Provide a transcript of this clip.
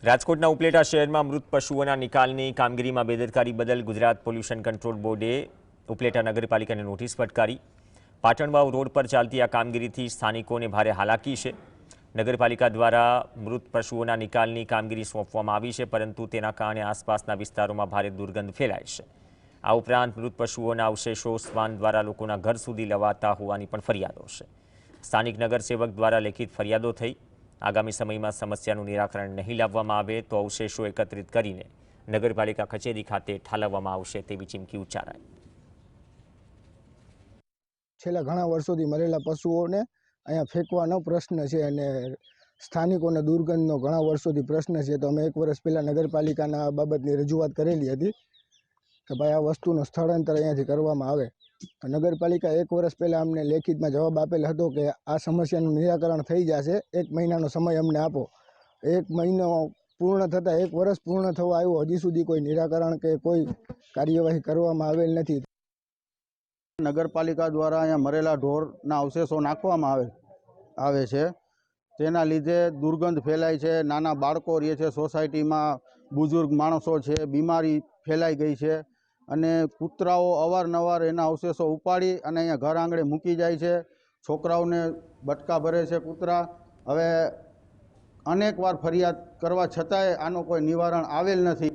રાજકોટના ઉપલેટા શહેરમાં મૃત પશુઓના નિકાલની કામગીરીમાં બેદરકારી બદલ ગુજરાત પોલ્યુશન કંટ્રોલ બોર્ડે ઉપલેટા નગરપાલિકાને નોટિસ ફટકારી। પાટણવાવ રોડ પર ચાલતી આ કામગીરીથી સ્થાનિકોને ભારે હાલાકી છે। નગરપાલિકા દ્વારા મૃત પશુઓના નિકાલની કામગીરી સોંપવામાં આવી છે, પરંતુ તેના કારણે આસપાસના વિસ્તારોમાં ભારે દુર્ગંધ ફેલાય છે। આ ઉપરાંત મૃત પશુઓના અવશેષો શ્વાન દ્વારા લોકોના ઘર સુધી લવાતા હોવાની પણ ફરિયાદો છે। સ્થાનિક નગરસેવક દ્વારા લેખિત ફરિયાદો થઈ। આગામી સમયમાં સમસ્યાનું નિરાકરણ નહીં લાવવામાં આવે તો અવશેષો એકત્રિત કરીને નગરપાલિકા કચેરી ખાતે ઠાલવવામાં આવશે તેવી ચીમકી ઉચ્ચારાઈ। છેલ્લા ઘણા વર્ષોથી મરેલા પશુઓને અહીંયા ફેંકવાનો પ્રશ્ન છે અને સ્થાનિકોને દુર્ગંધનો ઘણા વર્ષોથી પ્રશ્ન છે। તો અમે 1 વર્ષ પહેલાં નગરપાલિકાના આ બાબતની રજૂઆત કરેલી હતી કે ભાઈ આ વસ્તુનું સ્થળાંતર અહીંયાથી કરવામાં આવે। નગરપાલિકા 1 વર્ષ પહેલાં અમને લેખિતમાં જવાબ આપેલ હતો કે આ સમસ્યાનું નિરાકરણ થઈ જશે, 1 મહિનાનો સમય અમને આપો। 1 મહિનો પૂર્ણ થતાં 1 વર્ષ પૂર્ણ થવા આવ્યું, હજી સુધી કોઈ નિરાકરણ કે કોઈ કાર્યવાહી કરવામાં આવેલ નથી। નગરપાલિકા દ્વારા અહીંયા મરેલા ઢોરના અવશેષો નાખવામાં આવે છે, તેના લીધે દુર્ગંધ ફેલાય છે। નાના બાળકો રહે છે, સોસાયટીમાં બુઝુર્ગ માણસો છે, બીમારી ફેલાઈ ગઈ છે અને કૂતરાઓ અવારનવાર એના અવશેષો ઉપાડી અને અહીંયા ઘર આંગણે મૂકી જાય છે। છોકરાઓને બટકા ભરે છે કૂતરા। હવે અનેક વાર ફરિયાદ કરવા છતાંય આનો કોઈ નિવારણ આવેલ નથી।